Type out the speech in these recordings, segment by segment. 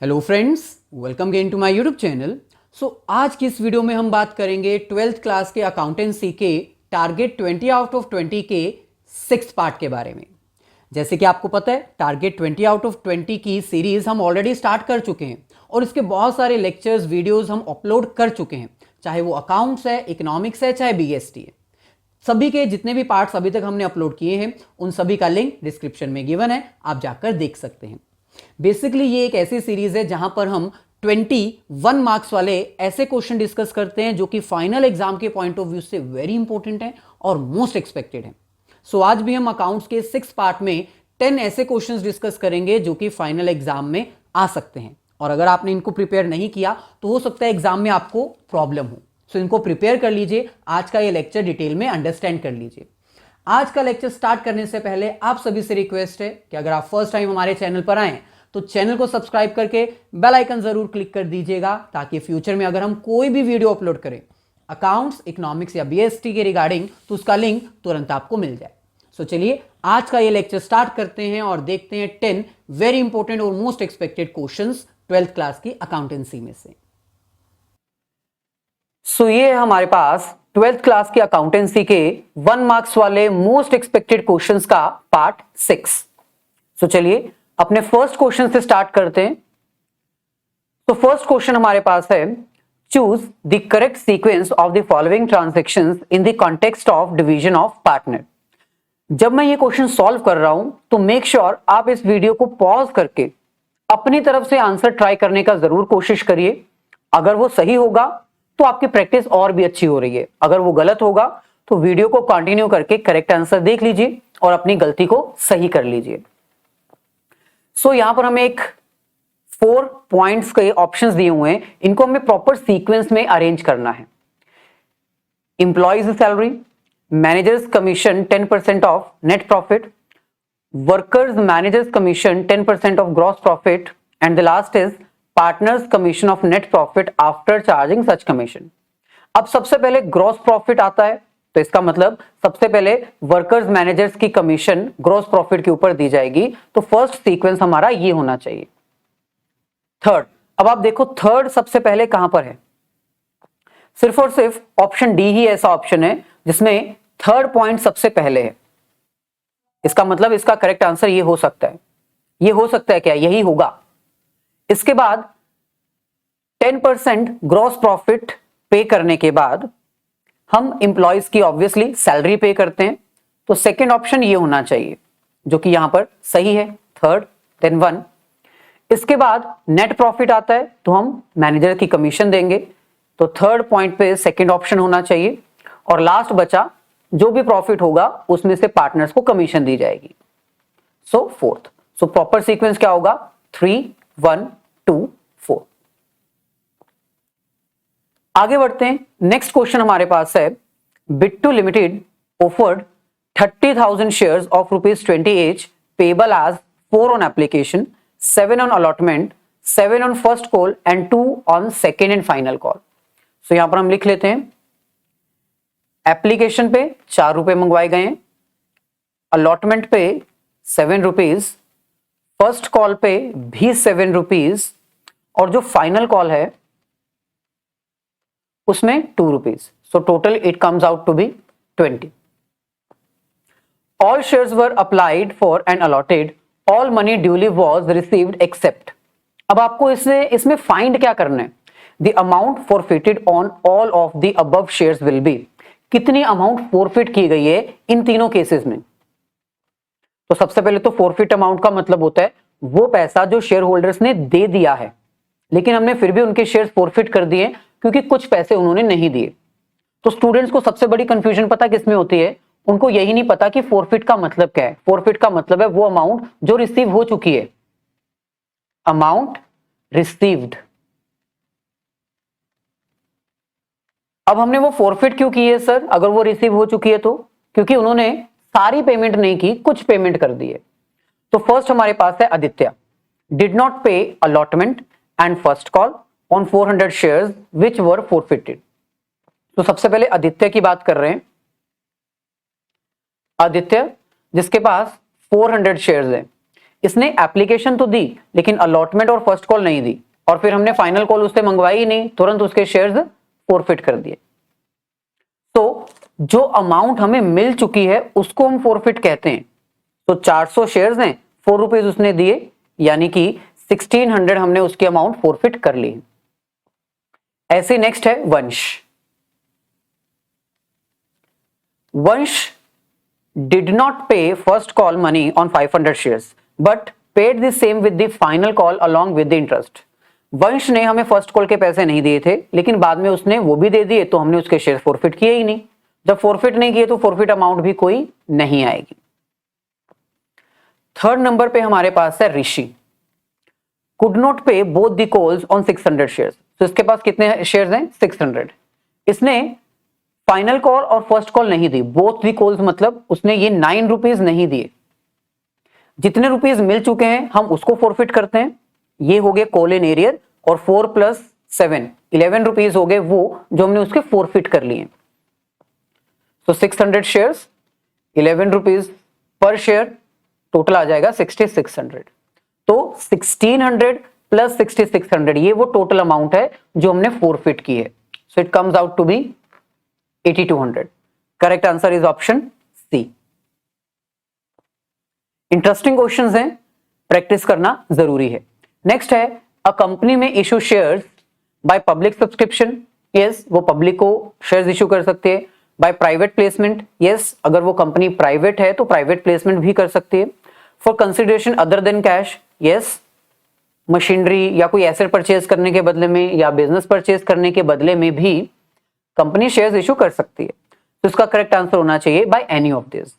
Hello friends, welcome again to my YouTube channel. आज की इस वीडियो में हम बात करेंगे 12th क्लास के अकाउंटेंसी के टारगेट 20 आउट ऑफ 20 के 6th पार्ट के बारे में। जैसे कि आपको पता है, टारगेट 20 आउट ऑफ 20 की सीरीज हम ऑलरेडी स्टार्ट कर चुके हैं और इसके बहुत सारे लेक्चर्स वीडियोस हम अपलोड कर चुके हैं, चाहे वो अकाउंट्स है, इकोनॉमिक्स है, चाहे बीएसटी है। सभी के जितने भी पार्ट्स अभी तक हमने अपलोड किए हैं उन सभी का लिंक डिस्क्रिप्शन में गिवन है, आप जाकर देख सकते हैं। बेसिकली ये एक ऐसी सीरीज है जहां पर हम 21 मार्क्स वाले ऐसे क्वेश्चन डिस्कस करते हैं जो कि फाइनल एग्जाम के पॉइंट ऑफ व्यू से वेरी इंपॉर्टेंट है और मोस्ट एक्सपेक्टेड है। आज भी हम अकाउंट्स के 6 पार्ट में 10 ऐसे क्वेश्चंस डिस्कस करेंगे जो कि फाइनल एग्जाम में आ सकते हैं, और अगर आपने इनको प्रिपेयर नहीं किया तो हो सकता है एग्जाम में आपको प्रॉब्लम हो। इनको प्रिपेयर कर लीजिए, आज का ये लेक्चर डिटेल में अंडरस्टैंड कर लीजिए। आज का लेक्चर स्टार्ट करने से पहले आप सभी से रिक्वेस्ट है कि अगर आप फर्स्ट टाइम हमारे चैनल पर आए तो चैनल को सब्सक्राइब करके बेल आइकन जरूर क्लिक कर दीजिएगा, ताकि फ्यूचर में अगर हम कोई भी वीडियो अपलोड करें अकाउंट्स, इकोनॉमिक्स या बीएसटी के रिगार्डिंग तो उसका लिंक तुरंत आपको मिल जाए। चलिए आज का ये लेक्चर स्टार्ट करते हैं और देखते हैं 10 वेरी इंपॉर्टेंट और most expected questions 12th class की अकाउंटेंसी में से। ये है हमारे पास 12th क्लास की अकाउंटेंसी के 1 मार्क्स वाले मोस्ट एक्सपेक्टेड क्वेश्चंस का पार्ट 6। चलिए अपने फर्स्ट क्वेश्चन से स्टार्ट करते हैं। फर्स्ट क्वेश्चन हमारे पास है, choose the correct sequence of the following transactions in the context of division of partner. जब मैं ये क्वेश्चन सॉल्व कर रहा हूं तो मेक श्योर आप इस वीडियो को पॉज करके अपनी तरफ से आंसर ट्राई करने का जरूर कोशिश करिए। अगर वो सही होगा तो आपकी प्रैक्टिस और भी अच्छी हो रही है, अगर वो गलत होगा तो वीडियो को कंटिन्यू करके करेक्ट आंसर देख लीजिए और अपनी गलती को सही कर लीजिए। यहां पर हमें एक 4 पॉइंट्स के ऑप्शंस दिए हुए हैं, इनको हमें प्रॉपर सीक्वेंस में अरेंज करना है। Employees salary, managers commission 10% of net profit, workers managers commission 10% of gross profit, and the last is partners commission of net profit after charging such commission. अब सबसे पहले ग्रॉस प्रॉफिट आता है, तो इसका मतलब सबसे पहले वर्कर्स मैनेजर्स की कमीशन ग्रॉस प्रॉफिट के ऊपर दी जाएगी, तो फर्स्ट सीक्वेंस हमारा ये होना चाहिए। थर्ड, अब आप देखो थर्ड सबसे पहले कहां पर है, सिर्फ और सिर्फ ऑप्शन डी ही ऐसा ऑप्शन है जिसमें थर्ड पॉइंट सबसे पहले है। इसका मतलब इसका करेक्ट आंसर ये हो सकता है, ये हो सकता है क्या, यही होगा। इसके बाद 10% ग्रॉस प्रॉफिट पे करने के बाद हम इंप्लॉइज की ऑब्वियसली सैलरी पे करते हैं, तो सेकंड ऑप्शन ये होना चाहिए जो कि यहां पर सही है, थर्ड, देन 1। इसके बाद नेट प्रॉफिट आता है तो हम मैनेजर की कमीशन देंगे, तो थर्ड पॉइंट पे सेकंड ऑप्शन होना चाहिए, और लास्ट बचा जो भी प्रॉफिट होगा उसमें से पार्टनर्स को कमीशन दी जाएगी, फोर्थ। प्रॉपर सीक्वेंस क्या होगा, 3, 1, 2, 4। आगे बढ़ते हैं। नेक्स्ट क्वेश्चन हमारे पास है, Bittu limited offered 30,000 shares of ₹20 each payable as 4 on application, 7 on allotment, 7 on first call and 2 on second and final call. यहां पर हम लिख लेते हैं, एप्लीकेशन पे 4 रुपए मंगवाए गए हैं, अलॉटमेंट पे 7 रुपीज, फर्स्ट कॉल पे भी 7 रुपीज, और जो फाइनल कॉल है उसमें 2 rupees. Total it comes out to be 20। All shares were applied for and allotted, all money duly was received except. अब आपको इसमें फाइंड क्या करना है, the amount forfeited on all of the above shares will be. कितनी amount forfeit की गई है इन तीनों केसेस में। तो सबसे पहले तो फॉरफिट अमाउंट का मतलब होता है वो पैसा जो शेयर होल्डर्स ने दे दिया है, लेकिन हमने फिर भी उनके शेयर्स फॉरफिट कर दिए क्योंकि कुछ पैसे उन्होंने नहीं दिए। तो स्टूडेंट्स को सबसे बड़ी कंफ्यूजन पता किसमें होती है, उनको यही नहीं पता कि फॉरफिट का मतलब क्या है। फॉरफिट का मतलब है वो अमाउंट जो रिसीव हो चुकी है, अमाउंट रिसीव्ड। अब हमने वो फॉरफिट क्यों की है सर, अगर वो रिसीव हो चुकी है तो, क्योंकि उन्होंने सारी पेमेंट नहीं की, कुछ पेमेंट कर दी है। तो फर्स्ट हमारे पास है आदित्य, डिड नॉट पे allotment and first call on 400 shares which were forfeited. तो सबसे पहले आदित्य की बात कर रहे हैं। आदित्य जिसके पास 400 शेयर्स है, इसने एप्लीकेशन तो दी लेकिन अलॉटमेंट और फर्स्ट कॉल नहीं दी, और फिर हमने फाइनल कॉल उससे मंगवाई ही नहीं, तुरंत उसके शेयर्स फॉरफिट कर दिए। तो जो अमाउंट हमें मिल चुकी है उसको हम फॉरफिट कहते हैं। तो 400 शेयर्स हैं, 4 रुपीज उसने दिए, यानी कि 1600 हमने उसकी अमाउंट फॉरफिट कर ली। ऐसे नेक्स्ट है वंश। वंश did not pay first call money on 500 shares but paid the same with the final call along with the interest। वंश ने हमें फर्स्ट कॉल के पैसे नहीं दिए थे, लेकिन बाद में उसने वो भी दे दिए, तो हमने उसके शेयर फॉरफिट किए ही नहीं। जब फॉरफिट नहीं किए तो फॉरफिट अमाउंट भी कोई नहीं आएगी। थर्ड नंबर पे हमारे पास है ऋषि। could not pay both the calls on 600 shares। तो इसके पास कितने शेयर्स हैं? 600। इसने फाइनल कॉल और फर्स्ट कॉल नहीं दी, बोथ दी कॉल्स, मतलब उसने ये 9 रुपीज नहीं दिए। जितने रुपीज मिल चुके हैं हम उसको फॉरफिट करते हैं, ये हो गए कॉल इन एरियर, और 4 + 7 11 रुपीज हो गए वो जो हमने उसके फॉरफिट कर लिए। तो 600 shares 11 rupees per share, total आ जाएगा 6600। तो 1600 + 6600 ये वो टोटल अमाउंट है जो हमने फॉरफिट की है। So it comes out to be 8200। Correct answer is option C. Interesting questions हैं, प्रैक्टिस करना जरूरी है। नेक्स्ट है अ कंपनी में issue shares by public subscription. Yes, वो पब्लिक को शेयर्स इशू कर सकते हैं। बाय प्राइवेट प्लेसमेंट, यस, अगर वो कंपनी प्राइवेट है तो प्राइवेट प्लेसमेंट भी कर सकती है। For consideration other than cash, yes, machinery या कोई एसेट परचेज करने के बदले में या बिजनेस परचेज करने के बदले में भी कंपनी शेयर्स इशू कर सकती है। तो इसका करेक्ट आंसर होना चाहिए by any of this.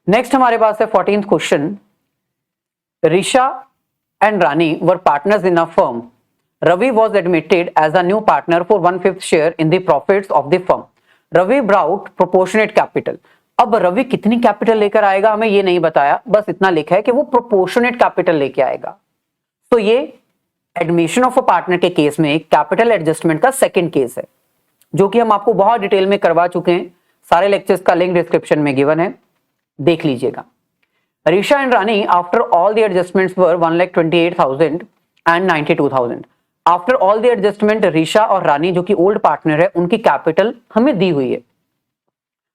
Next हमारे पास है 14th question. Risha and Rani were partners in a firm. Ravi was admitted as a new partner for 1/5 share in the profits of the firm. Ravi brought proportionate capital. अब रवि कितनी capital लेकर आएगा हमें ये नहीं बताया, बस इतना लिखा है कि वो प्रोपोर्शनेट कैपिटल लेके आएगा। तो ये एडमिशन ऑफ अ पार्टनर के केस में कैपिटल एडजस्टमेंट का सेकंड केस है, जो कि हम आपको बहुत डिटेल में करवा चुके हैं। सारे लेक्चर्स का लिंक डिस्क्रिप्शन में गिवन है, देख लीजिएगा। Risha and Rani after all the adjustments were 1,28,000 and 92,000। After all the adjustment Risha और रानी जो कि ओल्ड पार्टनर है उनकी कैपिटल हमें दी हुई है।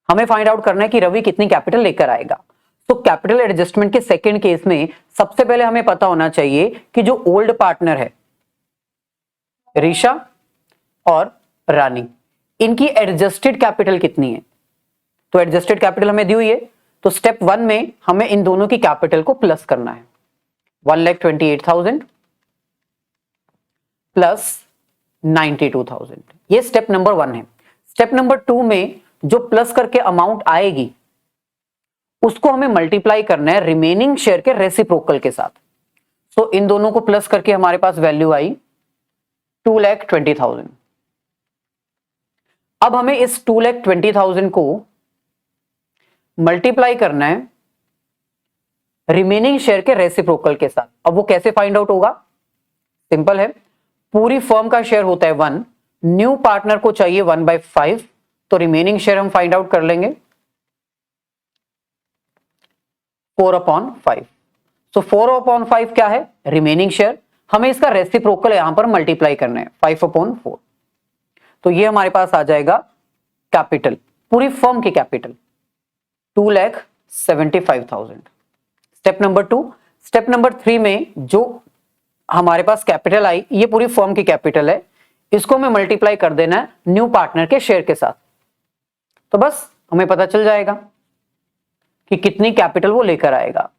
हमें फाइंड आउट करना है कि रवि कितनी कैपिटल लेकर आएगा। तो कैपिटल एडजस्टमेंट के सेकंड केस में सबसे पहले हमें पता होना चाहिए कि जो ओल्ड पार्टनर है ऋषा और रानी, इनकी एडजस्टेड कैपिटल कितनी है। तो एडजस्टेड कैपिटल हमें दी हुई है, तो स्टेप 1 में हमें इन दोनों की कैपिटल को प्लस करना है। 1,28,000 प्लस 92,000, ये स्टेप नंबर 1 है। स्टेप नंबर 2 में जो प्लस करके अमाउंट आएगी उसको हमें मल्टीप्लाई करना है रिमेनिंग शेयर के रेसिप्रोकल के साथ। तो इन दोनों को प्लस करके हमारे पास वैल्यू आई 2,20,000। अब हमें इस 2,20,000 को मल्टीप्लाई करना है रिमेनिंग शेयर के रेसिप्रोकल के साथ। अब वो कैसे फाइंड आउट होगा? सिंपल है, पूरी फर्म का शेयर होता है 1, न्यू पार्टनर को चाहिए 1/5, तो रिमेनिंग शेयर हम फाइंड आउट कर लेंगे 4/5। तो 4/5 क्या है? Remaining share. हमें इसका रेसिप्रोकल यहां पर मल्टीप्लाई करना है 5/4, तो ये हमारे पास आ जाएगा कैपिटल, पूरी फर्म की capital 2,75,000। Step number 2। Step number 3 में जो हमारे पास कैपिटल आई, ये पूरी फर्म की कैपिटल है, इसको हमें मल्टीप्लाई कर देना है न्यू पार्टनर के शेयर के साथ। तो बस हमें पता चल जाएगा कि कितनी कैपिटल वो लेकर आएगा।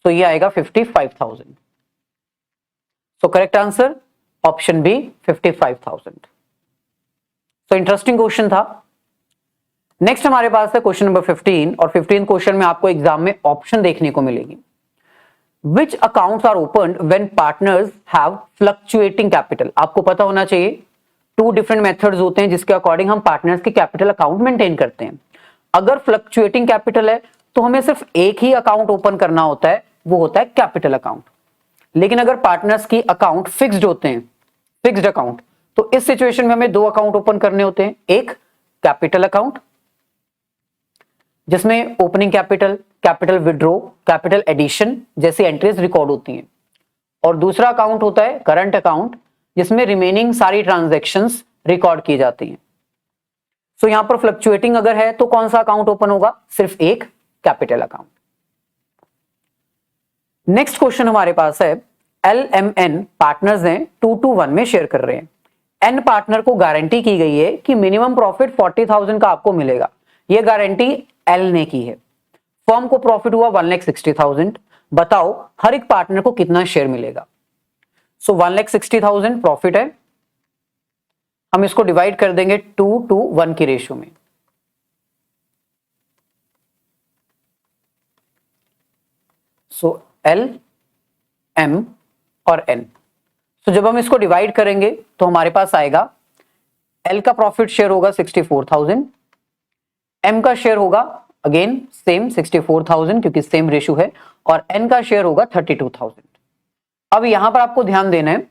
तो ये आएगा 55,000। So correct answer option B 55,000। तो इंटरेस्टिंग क्वेश्चन था। नेक्स्ट हमारे पास है क्वेश्चन नंबर 15, और 15 क्वेश्चन में आपको एग्जाम में ऑप्शन देखने को मिलेगी। Which accounts are opened when partners have fluctuating capital? आपको पता होना चाहिए 2 डिफरेंट मेथड्स होते हैं जिसके अकॉर्डिंग हम पार्टनर्स के कैपिटल अकाउंट मेंटेन करते हैं। अगर फ्लक्चुएटिंग कैपिटल है तो हमें सिर्फ एक ही अकाउंट ओपन करना होता है, वो होता है कैपिटल अकाउंट। लेकिन अगर पार्टनर्स की अकाउंट फिक्स्ड होते हैं, फिक्स्ड अकाउंट, तो इस सिचुएशन में हमें 2 अकाउंट ओपन करने होते हैं। एक कैपिटल अकाउंट जिसमें opening capital capital withdraw, capital addition जैसी एंट्रीज रिकॉर्ड होती हैं। और दूसरा अकाउंट होता है करंट अकाउंट, जिसमें रिमेनिंग सारी ट्रांजैक्शंस रिकॉर्ड की जाती हैं। सो यहां पर फ्लक्चुएटिंग अगर है तो कौन सा अकाउंट ओपन होगा? सिर्फ एक कैपिटल अकाउंट। नेक्स्ट क्वेश्चन हमारे पास है, LMN पार्टनर्स हैं 2-1 में शेयर कर रहे हैं। एन पार्टनर को गारंटी की गई है कि मिनिमम प्रॉफिट 40,000 का आपको मिलेगा। यह गारंटी एल ने की है। फर्म को प्रॉफिट हुआ 1,60,000। बताओ हर एक पार्टनर को कितना शेयर मिलेगा? सो 1,60,000 प्रॉफिट है, हम इसको डिवाइड कर देंगे 2-1 की रेशियो में। सो एल, एम और एन। तो जब हम इसको डिवाइड करेंगे तो हमारे पास आएगा एल का प्रॉफिट शेयर होगा 64,000, एम का शेयर होगा अगेन सेम 64,000 क्योंकि सेम रेशियो है, और एन का शेयर होगा 32,000। अब यहां पर आपको ध्यान देना है,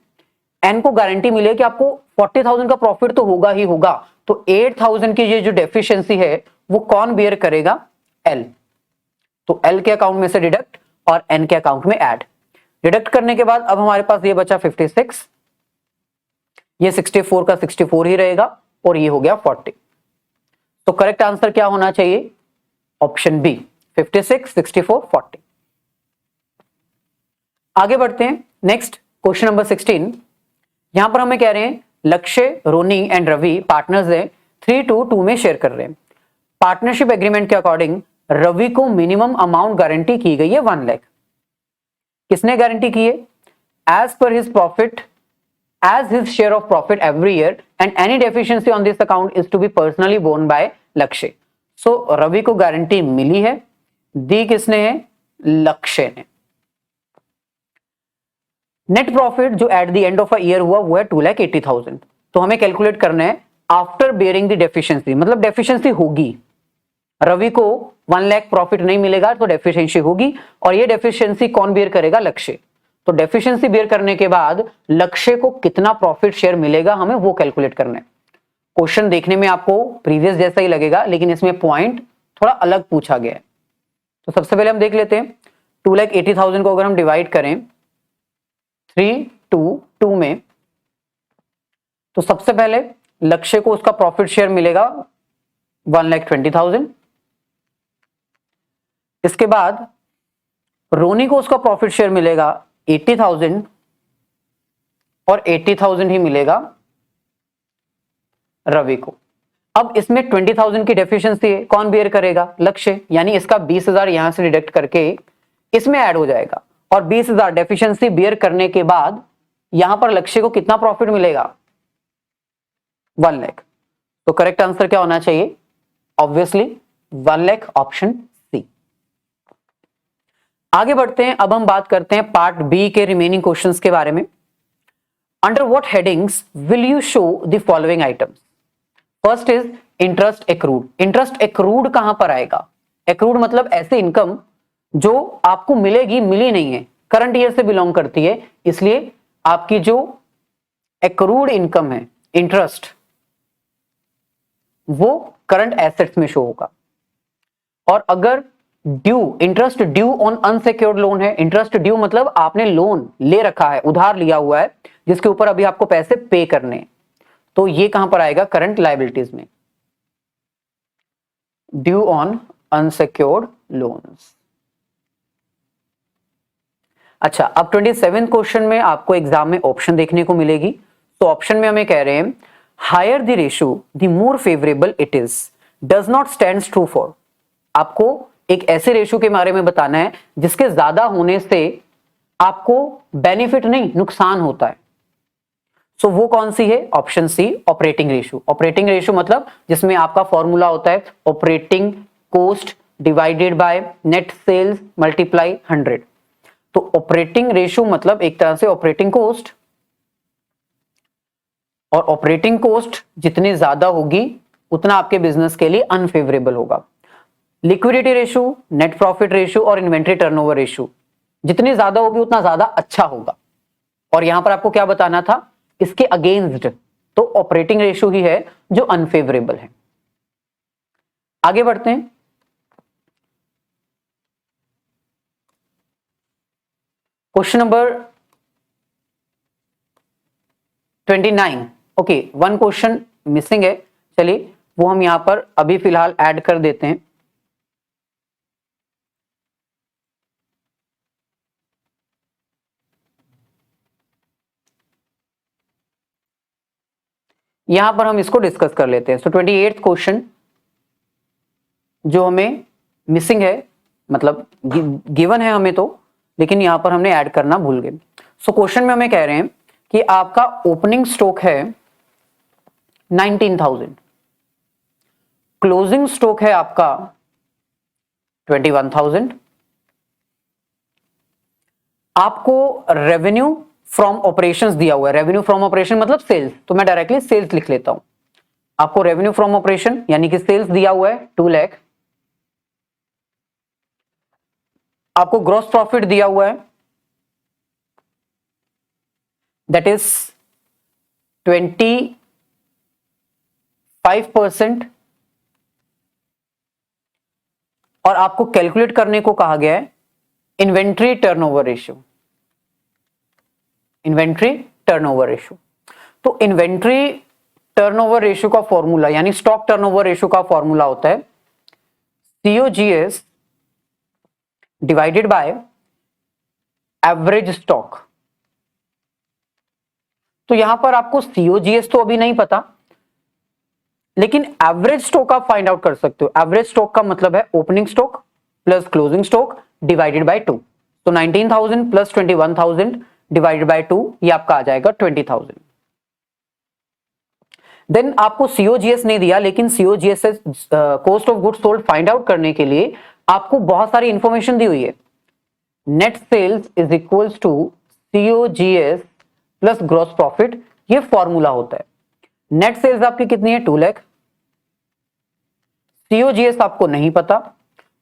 एन को गारंटी मिले कि आपको 40,000 का प्रॉफिट तो होगा ही होगा, तो 8,000 की ये जो डेफिशिएंसी है वो कौन बेयर करेगा? एल। तो एल के अकाउंट में से डिडक्ट और एन के अकाउंट में ऐड। डिडक्ट करने के बाद अब हमारे पास ये बचा 56, ये 64 का 64 ही रहेगा और ये हो गया 40। तो करेक्ट आंसर क्या होना चाहिए? Option B, 56, 64, 40। आगे बढ़ते हैं। Next question number 16। यहां पर हमें कह रहे हैं लक्ष्य, रोनी एंड रवि पार्टनर्स हैं 3-2 में शेयर कर रहे हैं। पार्टनरशिप एग्रीमेंट के अकॉर्डिंग रवि को मिनिमम अमाउंट गारंटी की गई है 1 लाख। किसने गारंटी की है? As per his profit, as his share of profit every year and any deficiency on this account is to be personally borne by लक्ष्य। सो रवि को गारंटी मिली है, दी किसने है? लक्ष्य ने। नेट प्रॉफिट जो at the end of a year हुआ वो है 2,80,000। तो हमें कैलकुलेट करना है आफ्टर बियरिंग द डेफिशिएंसी, मतलब डेफिशिएंसी होगी। रवि को 1 लाख प्रॉफिट नहीं मिलेगा तो डेफिशिएंसी होगी, और ये डेफिशिएंसी कौन बियर करेगा? लक्ष्य। तो डेफिशिएंसी बियर करने के बाद लक्ष्य को कितना प्रॉफिट शेयर मिलेगा हमें वो कैलकुलेट करना है। क्वेश्चन देखने में आपको प्रीवियस जैसा ही लगेगा, लेकिन इसमें पॉइंट थोड़ा अलग पूछा गया है। तो सबसे पहले हम देख लेते हैं 2,80,000 को अगर हम डिवाइड करें 3-2 में, तो सबसे पहले लक्ष्य को उसका प्रॉफिट शेयर मिलेगा 1,20,000। इसके बाद रोनी को उसका प्रॉफिट शेयर मिलेगा 80,000 और 80,000 ही मिलेगा रवि को। अब इसमें 20,000 की डेफिशिएंसी है, कौन बियर करेगा? लक्ष्य। यानी इसका 20,000 यहां से डिडक्ट करके इसमें ऐड हो जाएगा, और 20,000 डेफिशिएंसी बियर करने के बाद यहां पर लक्ष्य को कितना प्रॉफिट मिलेगा? 1 लाख। तो करेक्ट आंसर क्या होना चाहिए? Obviously 1 lakh, option C. आगे बढ़ते हैं। अब हम बात करते हैं पार्ट बी के रिमेनिंग क्वेश्चंस के बारे में। Under what headings will you show the following items? First is interest accrued. Interest accrued कहां पर आएगा? एक्रूड मतलब ऐसी इनकम जो आपको मिलेगी, मिली नहीं है, करंट ईयर से बिलोंग करती है, इसलिए आपकी जो एक्रूड इनकम है इंटरेस्ट, वो करंट एसेट्स में शो होगा। और अगर due, interest due on unsecured loan है, इंटरेस्ट ड्यू मतलब आपने लोन ले रखा है, उधार लिया हुआ है, जिसके ऊपर अभी आपको पैसे पे करने हैं, तो ये कहां पर आएगा? करंट लायबिलिटीज में। Due on unsecured loans. अच्छा, अब 27 क्वेश्चन में आपको एग्जाम में ऑप्शन देखने को मिलेगी। तो ऑप्शन में हमें कह रहे हैं higher the ratio the more favourable it is, does not stands true for. आपको एक ऐसे रेशियो के बारे में बताना है जिसके ज्यादा होने से आपको बेनिफिट नहीं, नुकसान होता है। सो वो कौन सी है? Option C, operating ratio. Operating ratio मतलब जिसमें आपका फॉर्मूला होता है operating cost divided by net sales multiply 100। तो ऑपरेटिंग रेशियो मतलब एक तरह से ऑपरेटिंग कॉस्ट, और ऑपरेटिंग कॉस्ट जितनी ज्यादा होगी उतना आपके बिजनेस के लिए अनफेवरेबल होगा। Liquidity ratio, net profit ratio और इन्वेंट्री टर्नओवर रेशियो जितनी ज्यादा होगी उतना ज्यादा अच्छा होगा। और यहां पर आपको क्या बताना था? इसके अगेंस्ट, तो ऑपरेटिंग रेशियो ही है जो अनफेवरेबल है। आगे बढ़ते हैं। Question number 29। Okay, one question missing है, चलिए वो हम यहां पर अभी फिलहाल ऐड कर देते हैं। यहां पर हम इसको डिस्कस कर लेते हैं। सो 28th क्वेश्चन जो हमें मिसिंग है, मतलब गिवन है हमें तो, लेकिन यहां पर हमने ऐड करना भूल गए। सो क्वेश्चन में हमें कह रहे हैं कि आपका ओपनिंग स्टॉक है 19,000, क्लोजिंग स्टॉक है आपका 21,000, आपको रेवेन्यू फ्रॉम ऑपरेशंस दिया हुआ है। रेवेन्यू फ्रॉम ऑपरेशन मतलब सेल्स, तो मैं डायरेक्टली सेल्स लिख लेता हूं। आपको रेवेन्यू फ्रॉम ऑपरेशन यानी कि सेल्स दिया हुआ है 2 लाख, आपको ग्रॉस प्रॉफिट दिया हुआ है दैट इज 25%, और आपको कैलकुलेट करने को कहा गया है inventory turnover ratio. Inventory turnover ratio, तो इन्वेंट्री टर्नओवर रेशियो का फॉर्मूला यानी स्टॉक टर्नओवर रेशियो का फॉर्मूला होता है COGS divided by average stock. तो यहां पर आपको COGS तो अभी नहीं पता, लेकिन एवरेज स्टॉक आप फाइंड आउट कर सकते हो। एवरेज स्टॉक का मतलब है opening stock plus closing stock divided by 2। तो 19,000 प्लस 21,000 डिवाइडेड बाय 2, ये आपका आ जाएगा 20,000। देन आपको COGS नहीं दिया, लेकिन COGS से cost of goods sold find out करने के लिए आपको बहुत सारी इंफॉर्मेशन दी हुई है। Net sales is equals to COGS plus gross profit, ये फॉर्मूला होता है। नेट सेल्स आपकी कितनी है 2 लाख, COGS आपको नहीं पता,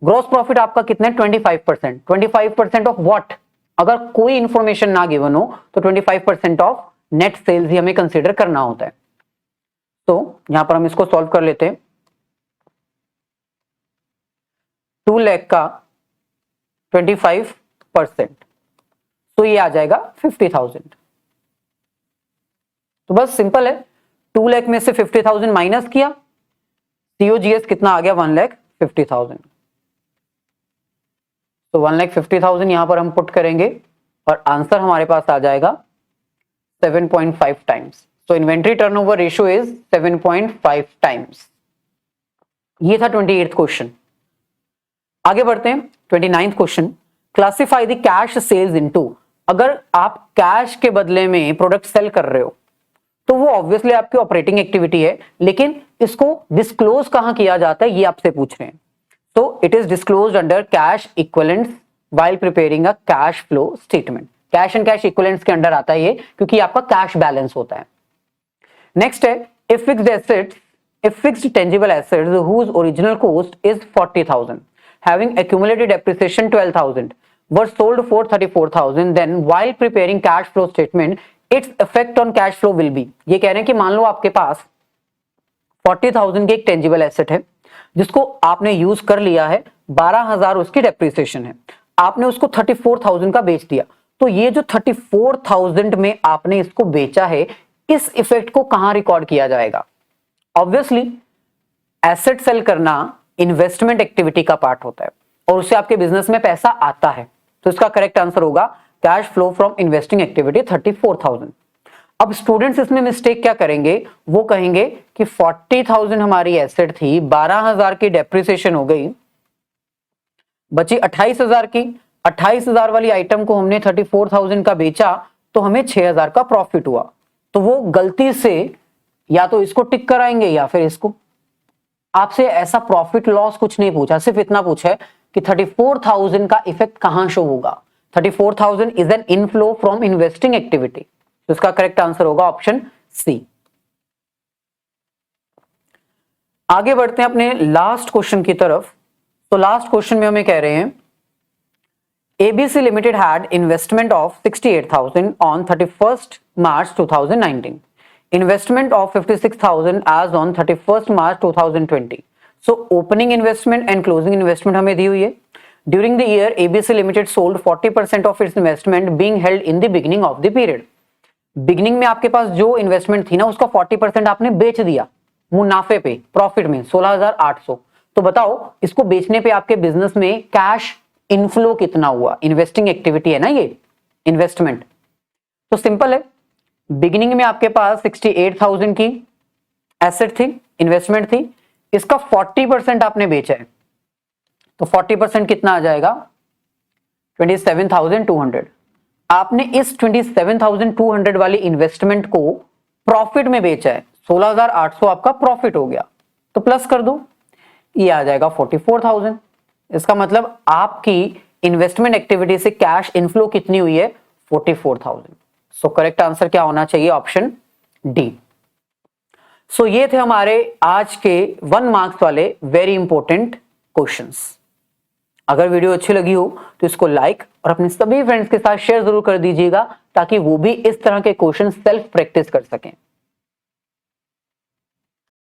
ग्रॉस प्रॉफिट आपका कितना है 25%। 25% ऑफ व्हाट? अगर कोई इंफॉर्मेशन ना गिवन हो तो 25% ऑफ नेट सेल्स ही हमें कंसीडर करना होता है। तो यहां पर हम इसको सॉल्व कर लेते हैं। 2 लाख का 25%, तो ये आ जाएगा 50,000। तो बस सिंपल है, 2 लाख में से 50,000 माइनस किया, COGS कितना आ गया 1,50,000। तो 1,50,000 यहां पर हम पुट करेंगे और आंसर हमारे पास आ जाएगा 7.5 times. So inventory turnover ratio is 7.5 times। ये था 28th क्वेश्चन। आगे बढ़ते हैं 29th question. Classify the cash sales into. अगर आप कैश के बदले में प्रोडक्ट सेल कर रहे हो तो वो ऑब्वियसली आपकी ऑपरेटिंग एक्टिविटी है, लेकिन इसको डिस्क्लोज कहां किया जाता है ये आपसे पूछ रहे हैं। तो it is disclosed under cash equivalents while preparing a cash flow statement. Cash and cash equivalents के अंडर आता है ये, क्योंकि आपका कैश बैलेंस होता है। नेक्स्ट है if fixed tangible assets whose original cost is 40,000 having accumulated depreciation 12,000 were sold for 34,000, then while preparing cash flow statement its effect on cash flow will be। ये कह रहे हैं कि मान लो आपके पास 40,000 की एक टेंजिबल एसेट है जिसको आपने यूज कर लिया है, 12,000 उसकी डेप्रिसिएशन है, आपने उसको 34,000 का बेच दिया। तो ये जो 34,000 में आपने इसको बेचा है, इस इफेक्ट को कहां रिकॉर्ड किया जाएगा? ऑब्वियसली एसेट सेल करना इन्वेस्टमेंट एक्टिविटी का पार्ट होता है और उससे आपके बिजनेस में पैसा आता है, तो इसका करेक्ट आंसर होगा cash flow from investing activity 34,000। अब स्टूडेंट्स इसमें मिस्टेक क्या करेंगे, वो कहेंगे कि 40,000 हमारी एसेट थी, 12,000 की डेप्रिसिएशन हो गई, बची 28,000 की। 28,000 वाली आइटम को हमने 34,000 का बेचा तो हमें 6,000 का प्रॉफिट हुआ। तो वो गलती से या तो इसको टिक कराएंगे या फिर इसको। आपसे ऐसा प्रॉफिट लॉस कुछ नहीं पूछा, सिर्फ इतना पूछा है कि 34,000 का इफेक्ट कहां शो होगा। 34,000 is an inflow from investing activity, तो इसका करेक्ट आंसर होगा ऑप्शन सी। आगे बढ़ते हैं अपने लास्ट क्वेश्चन की तरफ। तो लास्ट क्वेश्चन में हमें कह रहे हैं ABC Limited had investment of 68,000 on 31st March 2019. Investment of 56,000 as on 31st March 2020. So opening investment and closing investment हमें दी हुई है। During the year ABC limited sold 40% of its investment being held in the beginning of the period. Beginning में आपके पास जो investment थी ना उसका 40% आपने बेच दिया मुनाफे पे, प्रॉफिट में 16,800। तो बताओ इसको बेचने पे आपके बिजनेस में कैश इनफ्लो कितना हुआ? इन्वेस्टिंग एक्टिविटी है ना ये, इन्वेस्टमेंट। तो सिंपल है, बिगिनिंग में आपके पास 68,000 की एसेट थी, इन्वेस्टमेंट थी, इसका 40% आपने बेचा है, तो 40% कितना आ जाएगा? 27,200। आपने इस 27,200 वाली इन्वेस्टमेंट को प्रॉफिट में बेचा है, 16,800 आपका प्रॉफिट हो गया, तो प्लस कर दो, ये आ जाएगा 44,000। इसका मतलब आपकी इन्वेस्टमेंट एक्टिविटी से कैश इनफ्लो कितनी हुई है? 44,000। सो करेक्ट आंसर क्या होना चाहिए? Option D. सो ये थे हमारे आज के 1 मार्क्स वाले वेरी इंपॉर्टेंट क्वेश्चंस। अगर वीडियो अच्छी लगी हो तो इसको लाइक और अपने सभी फ्रेंड्स के साथ शेयर जरूर कर दीजिएगा ताकि वो भी इस तरह के क्वेश्चन सेल्फ प्रैक्टिस कर सकें।